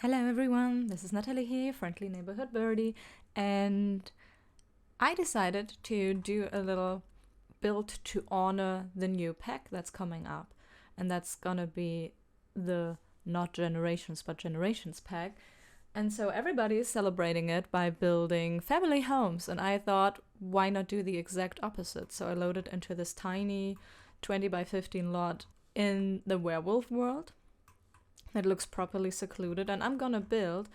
Hello everyone, this is Natalie here, friendly neighborhood birdie, and I decided to do a little build to honor the new pack that's coming up, and that's gonna be the not generations but generations pack. And so everybody is celebrating it by building family homes, and I thought, why not do the exact opposite? So I loaded into this tiny 20 by 15 lot in the werewolf world. It looks properly secluded, and I'm gonna build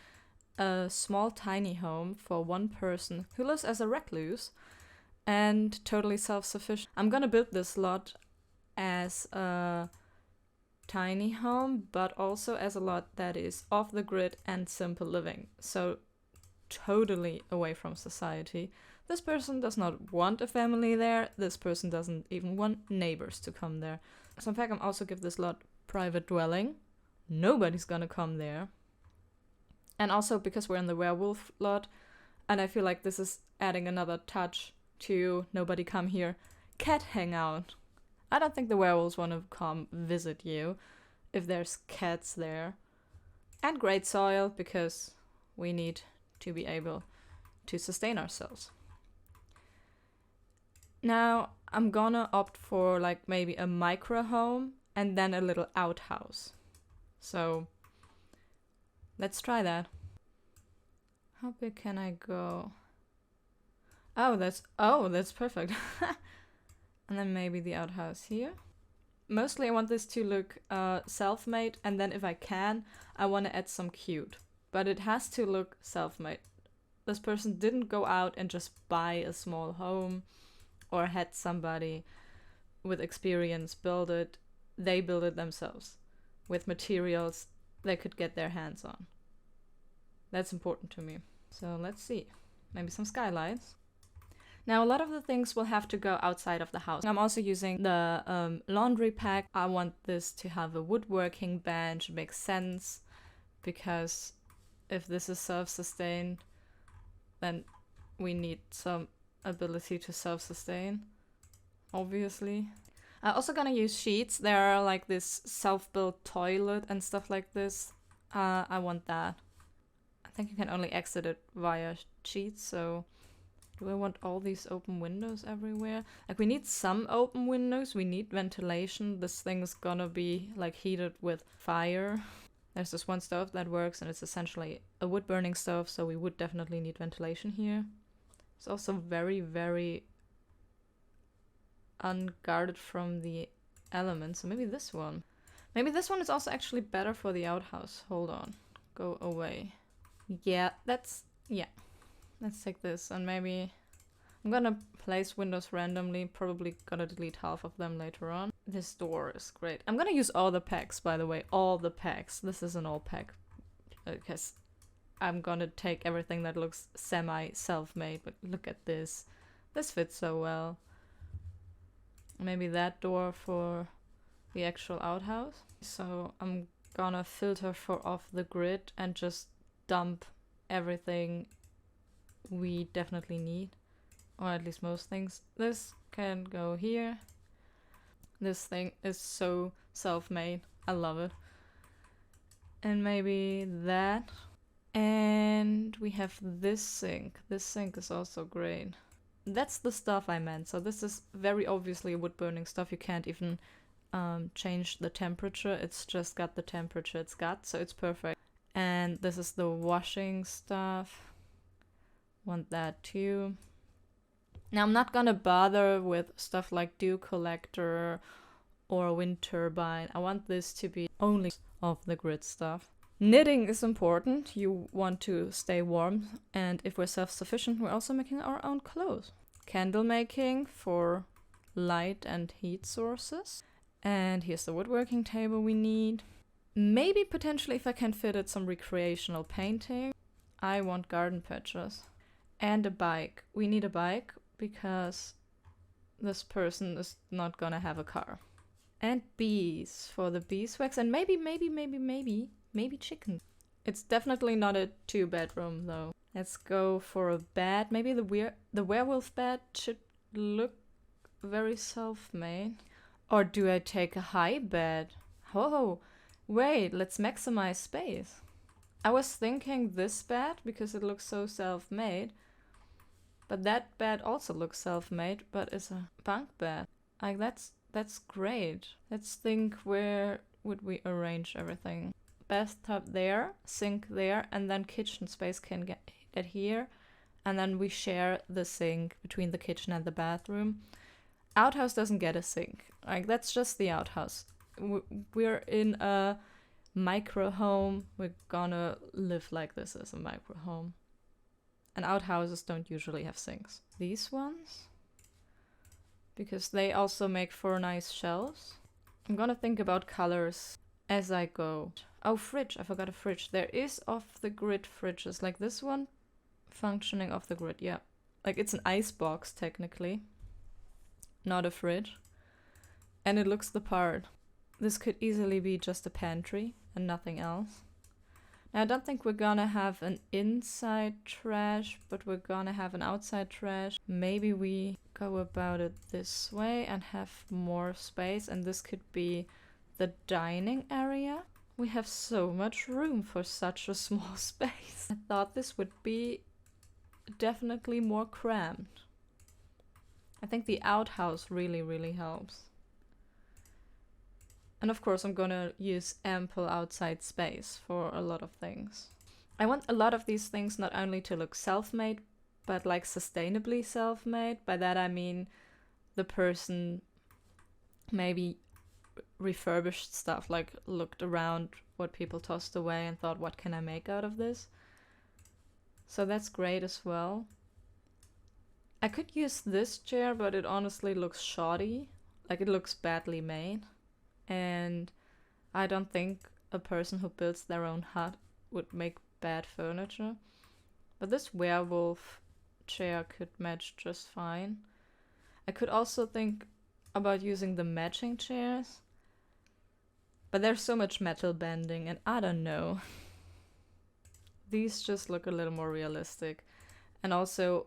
a small tiny home for one person who lives as a recluse and totally self-sufficient. I'm gonna build this lot as a tiny home, but also as a lot that is off the grid and simple living, so totally away from society. This person does not want a family there. This person doesn't even want neighbors to come there. So in fact, I'm also give this lot private dwelling. Nobody's gonna come there. And also because we're in the werewolf lot, and I feel like this is adding another touch to nobody come here, cat hangout. I don't think the werewolves want to come visit you if there's cats there. And great soil, because we need to be able to sustain ourselves. Now I'm gonna opt for like maybe a micro home and then a little outhouse. So let's try that. How big can I go? Oh, that's perfect. And then maybe the outhouse here. Mostly I want this to look self-made, and then if I can, I want to add some cute. But it has to look self-made. This person didn't go out and just buy a small home or had somebody with experience build it. They build it themselves with materials they could get their hands on. That's important to me. So let's see. Maybe some skylights. Now a lot of the things will have to go outside of the house. I'm also using the laundry pack. I want this to have a woodworking bench. It makes sense because if this is self-sustained, then we need some ability to self-sustain, obviously. I'm also gonna use sheets. There are like this self-built toilet and stuff like this. I want that. I think you can only exit it via sheets, so do I want all these open windows everywhere? Like, we need some open windows, we need ventilation. This thing is gonna be like heated with fire. There's this one stove that works, and it's essentially a wood burning stove, so we would definitely need ventilation here. It's also very, very unguarded from the elements, so maybe this one. Maybe this one is also actually better for the outhouse. Hold on. Go away. Yeah. Let's take this, and maybe I'm gonna place windows randomly, probably gonna delete half of them later on. This door is great. I'm gonna use all the packs, by the way, all the packs. This is an all pack, because I'm gonna take everything that looks semi self-made, but look at this. This fits so well. Maybe that door for the actual outhouse. So I'm gonna filter for off the grid and just dump everything we definitely need, or at least most things. This can go here. This thing is so self-made. I love it. And maybe that. And we have this sink. This sink is also great. That's the stuff I meant. So this is very obviously wood burning stuff. You can't even change the temperature. It's just got the temperature it's got, so it's perfect. And this is the washing stuff. Want that too. Now I'm not gonna bother with stuff like dew collector or wind turbine. I want this to be only off the grid stuff. Knitting is important. You want to stay warm, and if we're self-sufficient, we're also making our own clothes. Candle making for light and heat sources. And here's the woodworking table we need. Maybe potentially, if I can fit it, some recreational painting. I want garden patches. And a bike. We need a bike because this person is not gonna have a car. And bees for the beeswax, and maybe chicken. It's definitely not a 2-bedroom though. Let's go for a bed. Maybe the werewolf bed should look very self-made. Or do I take a high bed? Oh, wait, let's maximize space. I was thinking this bed because it looks so self-made. But that bed also looks self-made, but it's a bunk bed. Like that's great. Let's think, where would we arrange everything? Bathtub there, sink there, and then kitchen space can get here. And then we share the sink between the kitchen and the bathroom. Outhouse doesn't get a sink. Like, that's just the outhouse. We're in a micro home. We're gonna live like this as a micro home. And outhouses don't usually have sinks. These ones? Because they also make for nice shelves. I'm gonna think about colors as I go. Oh, fridge. I forgot a fridge. There is off-the-grid fridges. Like this one functioning off the grid, yeah. Like, it's an ice box, technically. Not a fridge. And it looks the part. This could easily be just a pantry and nothing else. Now, I don't think we're gonna have an inside trash, but we're gonna have an outside trash. Maybe we go about it this way and have more space, and this could be the dining area. We have so much room for such a small space. I thought this would be definitely more cramped. I think the outhouse really, really helps. And of course, I'm gonna use ample outside space for a lot of things. I want a lot of these things not only to look self-made, but like sustainably self-made. By that I mean the person maybe refurbished stuff, like looked around what people tossed away and thought, what can I make out of this? So that's great as well. I could use this chair, but it honestly looks shoddy. Like, it looks badly made. And I don't think a person who builds their own hut would make bad furniture. But this werewolf chair could match just fine. I could also think about using the matching chairs. But there's so much metal bending, and I don't know. These just look a little more realistic. And also,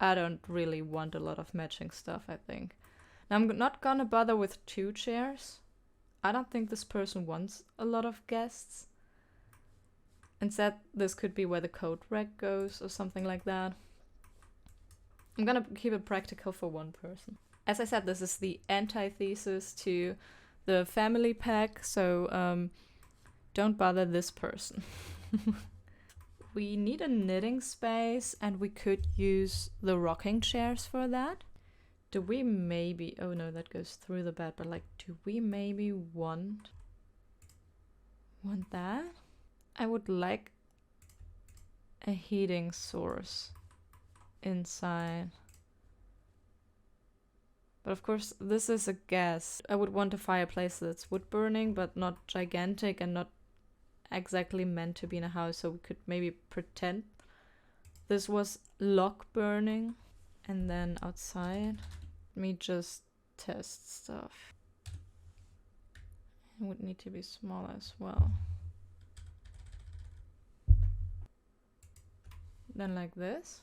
I don't really want a lot of matching stuff, I think. Now, I'm not gonna bother with 2 chairs. I don't think this person wants a lot of guests. Instead, this could be where the coat rack goes or something like that. I'm gonna keep it practical for 1 person. As I said, this is the antithesis to the family pack, so don't bother this person. We need a knitting space, and we could use the rocking chairs for that. Do we maybe... oh no, that goes through the bed, but like, do we maybe want that? I would like a heating source inside. But of course, this is a gas. I would want a fireplace that's wood burning, but not gigantic and not exactly meant to be in a house, so we could maybe pretend this was log burning. And then outside, let me just test stuff. It would need to be small as well. Then like this.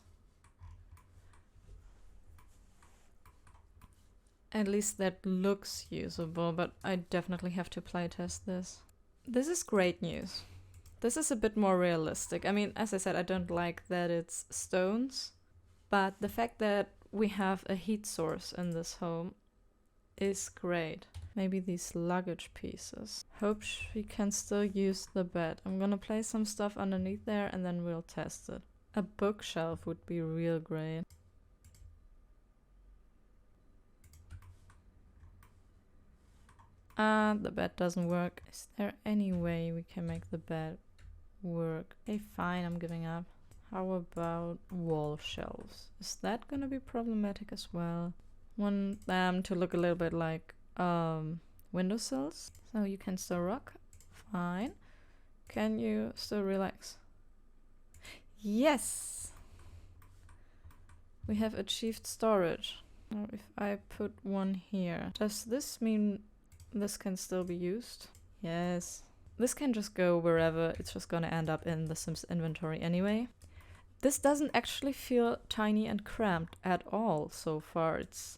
At least that looks usable, but I definitely have to playtest this. This is great news. This is a bit more realistic. I mean, as I said, I don't like that it's stones, but the fact that we have a heat source in this home is great. Maybe these luggage pieces. Hope she can still use the bed. I'm gonna place some stuff underneath there and then we'll test it. A bookshelf would be real great. The bed doesn't work. Is there any way we can make the bed work? Okay, fine, I'm giving up. How about wall shelves? Is that gonna be problematic as well? Want them to look a little bit like windowsills. So you can still rock. Fine. Can you still relax? Yes! We have achieved storage. Now if I put one here, does this mean this can still be used? Yes. This can just go wherever. It's just gonna end up in the Sims inventory anyway. This doesn't actually feel tiny and cramped at all so far. It's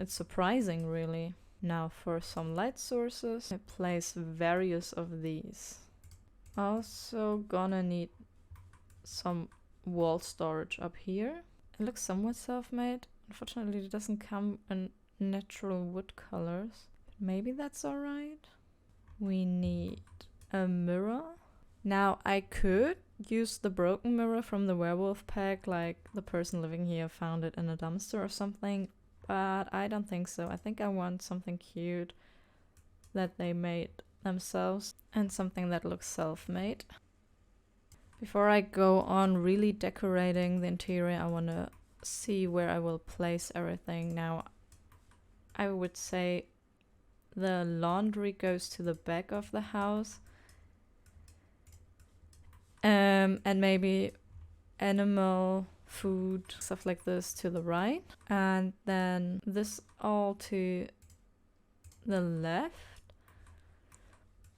surprising, really. Now for some light sources, I place various of these. Also gonna need some wall storage up here. It looks somewhat self-made. Unfortunately, it doesn't come in natural wood colors. Maybe that's alright. We need a mirror. Now, I could use the broken mirror from the werewolf pack, like the person living here found it in a dumpster or something, but I don't think so. I think I want something cute that they made themselves and something that looks self-made. Before I go on really decorating the interior, I want to see where I will place everything. Now, I would say the laundry goes to the back of the house. And maybe animal food, stuff like this to the right. And then this all to the left.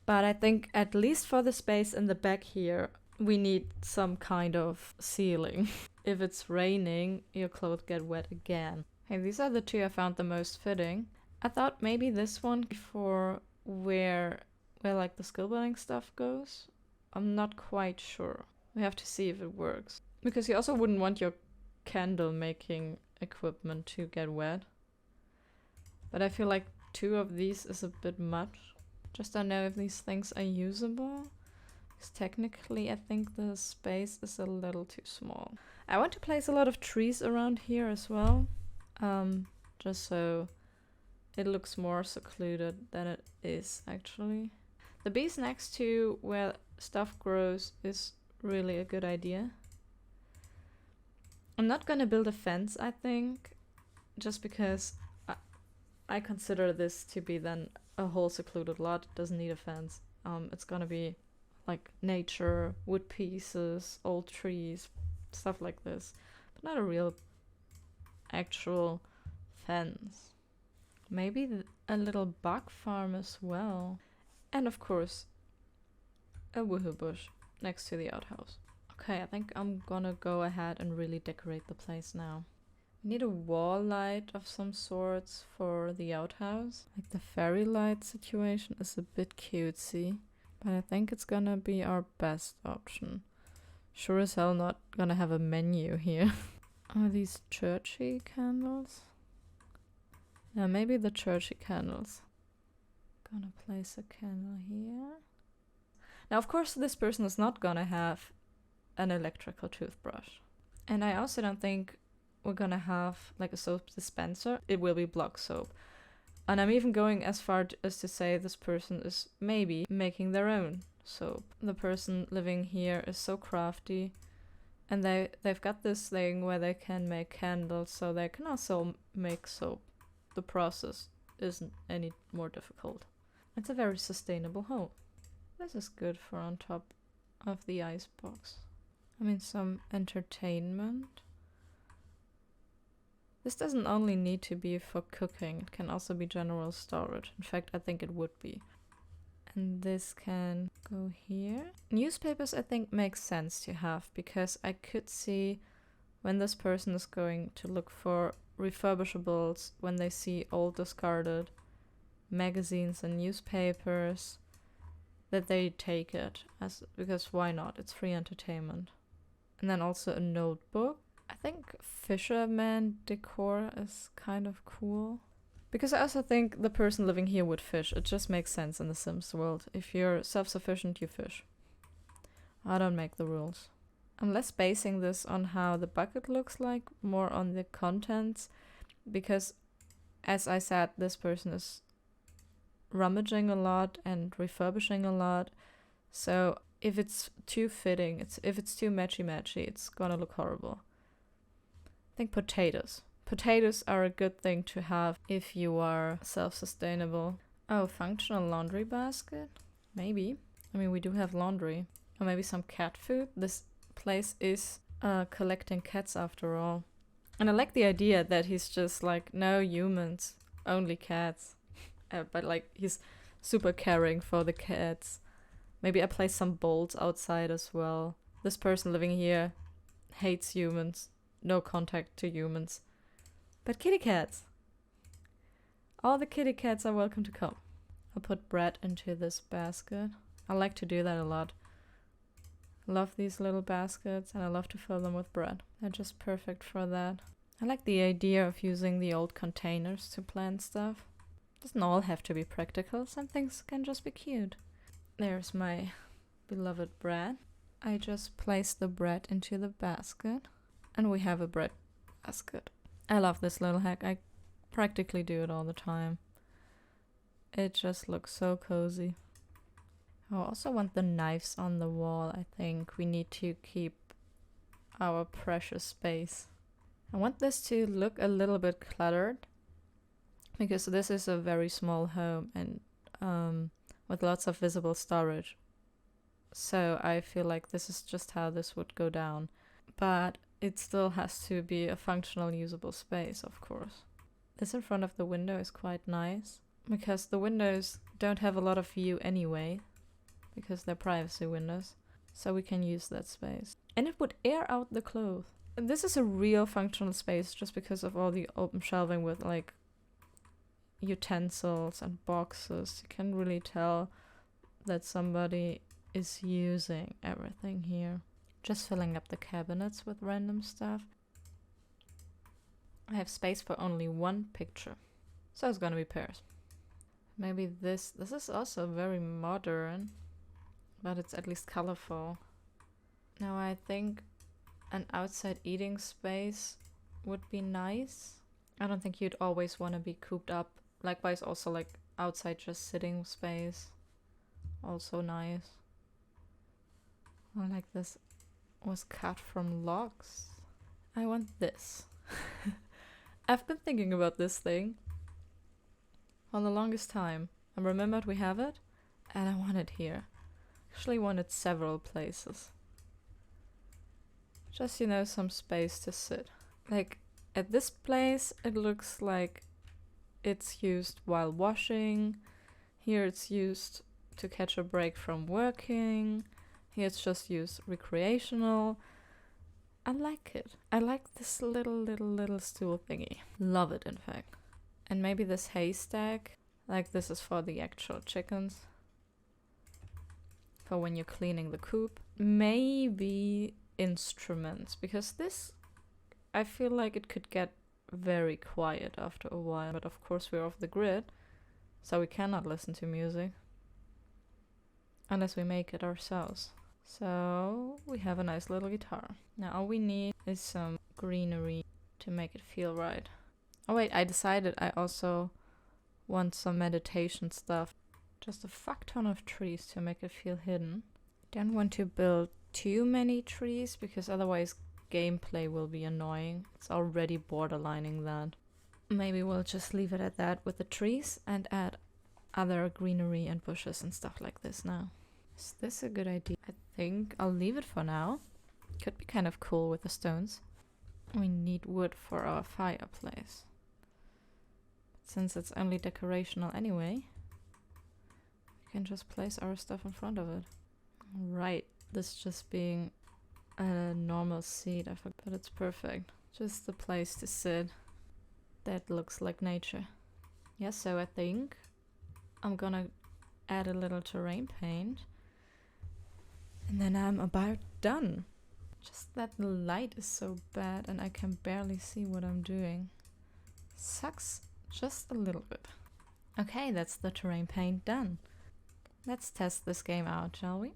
But I think at least for the space in the back here, we need some kind of ceiling. If it's raining, your clothes get wet again. Hey, these are the two I found the most fitting. I thought maybe this one for where like the skill building stuff goes. I'm not quite sure. We have to see if it works. Because you also wouldn't want your candle making equipment to get wet. But I feel like 2 of these is a bit much. Just don't know if these things are usable. Because technically I think the space is a little too small. I want to place a lot of trees around here as well. Just so it looks more secluded than it is actually. The bees next to where stuff grows is really a good idea. I'm not gonna build a fence, I think, just because I consider this to be then a whole secluded lot. It doesn't need a fence. It's gonna be like nature, wood pieces, old trees, stuff like this, but not a real actual fence. Maybe a little bug farm as well. And of course, a woohoo bush next to the outhouse. Okay, I think I'm gonna go ahead and really decorate the place now. We need a wall light of some sorts for the outhouse. Like the fairy light situation is a bit cutesy, but I think it's gonna be our best option. Sure as hell not gonna have a menu here. Are these churchy candles? Yeah, maybe the churchy candles. Gonna place a candle here. Now, of course, this person is not gonna have an electrical toothbrush. And I also don't think we're gonna have like a soap dispenser. It will be block soap. And I'm even going as far as to say this person is maybe making their own soap. The person living here is so crafty. And they've got this thing where they can make candles, so they can also make soap. The process isn't any more difficult. It's a very sustainable home. This is good for on top of the icebox. I mean, some entertainment. This doesn't only need to be for cooking, it can also be general storage. In fact, I think it would be. And this can go here. Newspapers, I think, makes sense to have, because I could see when this person is going to look for refurbishables, when they see old discarded magazines and newspapers, that they take it, because why not? It's free entertainment. And then also a notebook. I think fisherman decor is kind of cool. Because I also think the person living here would fish. It just makes sense in the Sims world. If you're self-sufficient, you fish. I don't make the rules. I'm less basing this on how the bucket looks like, more on the contents. Because, as I said, this person is rummaging a lot and refurbishing a lot. So if it's too fitting, if it's too matchy-matchy, it's gonna look horrible. I think potatoes. Potatoes are a good thing to have if you are self-sustainable. Oh, functional laundry basket? Maybe. I mean, we do have laundry. Or maybe some cat food. This place is collecting cats after all. And I like the idea that he's just like, no humans, only cats. But like, he's super caring for the cats. Maybe I place some bowls outside as well. This person living here hates humans. No contact to humans. But kitty cats. All the kitty cats are welcome to come. I'll put bread into this basket. I like to do that a lot. Love these little baskets, and I love to fill them with bread. They're just perfect for that. I like the idea of using the old containers to plant stuff. Doesn't all have to be practical. Some things can just be cute. There's my beloved bread. I just place the bread into the basket, and we have a bread basket. I love this little hack. I practically do it all the time. It just looks so cozy. I also want the knives on the wall. I think we need to keep our precious space. I want this to look a little bit cluttered because this is a very small home and with lots of visible storage. So I feel like this is just how this would go down. But it still has to be a functional, usable space, of course. This in front of the window is quite nice because the windows don't have a lot of view anyway, because they're privacy windows, so we can use that space. And it would air out the clothes. And this is a real functional space just because of all the open shelving with like utensils and boxes. You can really tell that somebody is using everything here. Just filling up the cabinets with random stuff. I have space for only one picture, so it's gonna be pairs. Maybe this is also very modern, but it's at least colorful. Now I think an outside eating space would be nice. I don't think you'd always want to be cooped up. Likewise also like outside just sitting space. Also nice. I like this was cut from logs. I want this. I've been thinking about this thing for the longest time. I remembered we have it and I want it here. Actually wanted several places. Just, you know, some space to sit. Like at this place it looks like it's used while washing. Here it's used to catch a break from working. Here it's just used recreational. I like it. I like this little stool thingy. Love it, in fact. And maybe this haystack, like this is for the actual chickens. For when you're cleaning the coop. Maybe instruments, because this, I feel like it could get very quiet after a while. But of course we're off the grid, so we cannot listen to music. Unless we make it ourselves. So we have a nice little guitar. Now all we need is some greenery to make it feel right. Oh wait, I decided I also want some meditation stuff. Just a fuck ton of trees to make it feel hidden. Don't want to build too many trees because otherwise gameplay will be annoying. It's already borderlining that. Maybe we'll just leave it at that with the trees and add other greenery and bushes and stuff like this now. Is this a good idea? I think I'll leave it for now. Could be kind of cool with the stones. We need wood for our fireplace. Since it's only decorational anyway, we can just place our stuff in front of it. Right, this just being a normal seat, I forgot, but it's perfect. Just the place to sit that looks like nature. Yeah, so I think I'm gonna add a little terrain paint. And then I'm about done. Just that the light is so bad and I can barely see what I'm doing. Sucks just a little bit. Okay, that's the terrain paint done. Let's test this game out, shall we?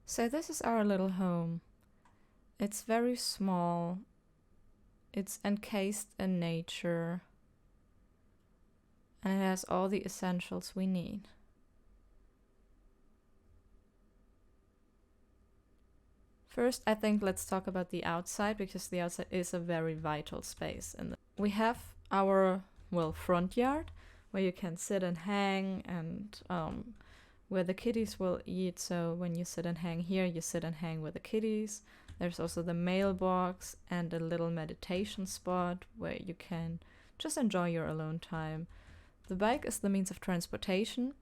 So this is our little home. It's very small. It's encased in nature. And it has all the essentials we need. First, I think let's talk about the outside, because the outside is a very vital space. And we have our, well, front yard, where you can sit and hang, and where the kitties will eat. So when you sit and hang here, you sit and hang with the kitties. There's also the mailbox and a little meditation spot where you can just enjoy your alone time. The bike is the means of transportation,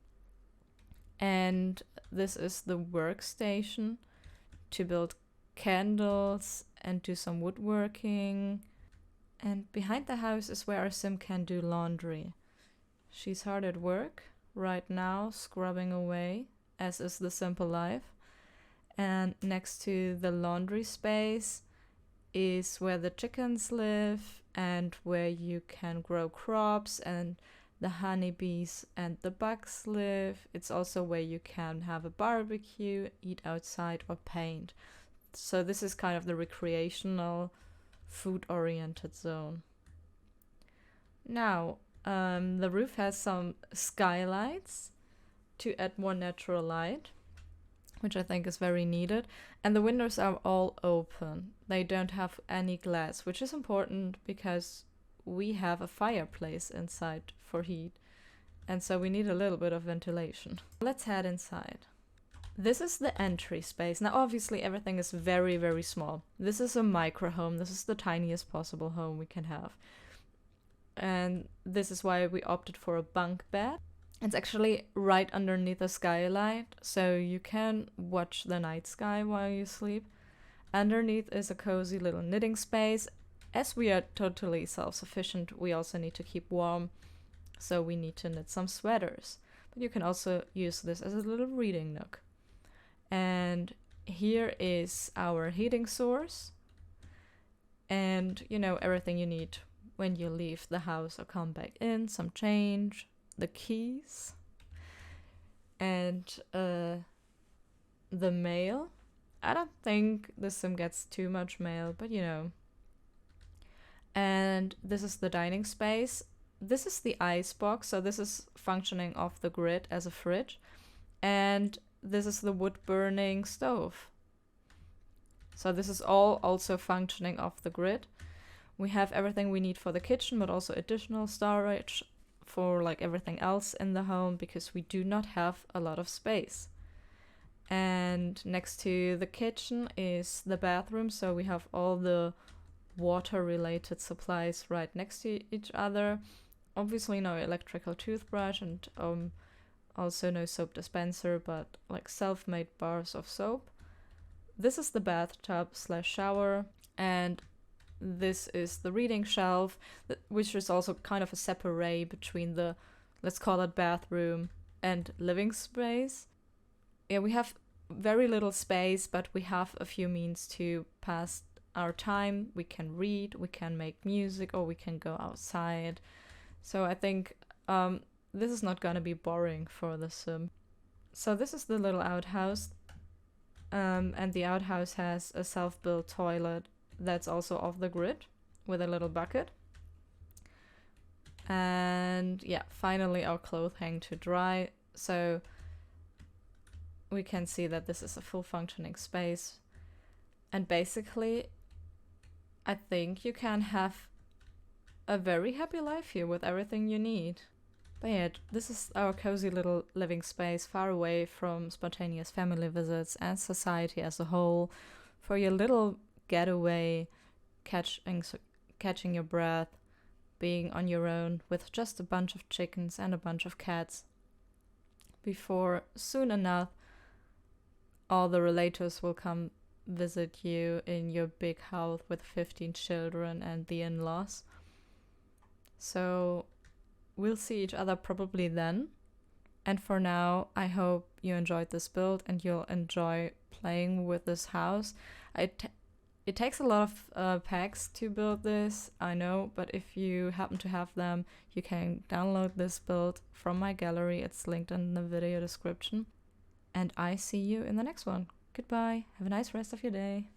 and this is the workstation to build candles and do some woodworking. And behind the house is where our sim can do laundry. She's hard at work right now, scrubbing away, as is the simple life. And next to the laundry space is where the chickens live and where you can grow crops and the honeybees and the bugs live. It's also where you can have a barbecue, eat outside, or paint. So this is kind of the recreational, food-oriented zone. Now, the roof has some skylights to add more natural light, which I think is very needed. And the windows are all open. They don't have any glass, which is important because we have a fireplace inside for heat. And so we need a little bit of ventilation. Let's head inside. This is the entry space. Now, obviously, everything is very, very small. This is a micro home. This is the tiniest possible home we can have. And this is why we opted for a bunk bed. It's actually right underneath the skylight, so you can watch the night sky while you sleep. Underneath is a cozy little knitting space. As we are totally self-sufficient, we also need to keep warm, so we need to knit some sweaters. But you can also use this as a little reading nook. And here is our heating source. And, you know, everything you need when you leave the house or come back in. Some change, the keys, and the mail. I don't think the sim gets too much mail, but you know. And this is the dining space. This is the ice box, so this is functioning off the grid as a fridge. And this is the wood burning stove. So this is all also functioning off the grid. We have everything we need for the kitchen, but also additional storage for like everything else in the home because we do not have a lot of space. And next to the kitchen is the bathroom, so we have all the water related supplies right next to each other. Obviously no electrical toothbrush and also no soap dispenser, but like self-made bars of soap. This is the bathtub / shower, and this is the reading shelf, which is also kind of a separate between the, let's call it bathroom and living space. Yeah, we have very little space, but we have a few means to pass our time. We can read, we can make music, or we can go outside. So I think this is not gonna be boring for the sim. So this is the little outhouse, and the outhouse has a self-built toilet that's also off the grid with a little bucket. And yeah, finally our clothes hang to dry. So we can see that this is a full functioning space. And basically, I think you can have a very happy life here with everything you need. But yeah, this is our cozy little living space far away from spontaneous family visits and society as a whole, for your little getaway, catching your breath, being on your own with just a bunch of chickens and a bunch of cats, before soon enough all the relatives will come visit you in your big house with 15 children and the in-laws. So we'll see each other probably then. And for now, I hope you enjoyed this build and you'll enjoy playing with this house. It takes a lot of packs to build this, I know, but if you happen to have them, you can download this build from my gallery. It's linked in the video description. And I see you in the next one. Goodbye. Have a nice rest of your day.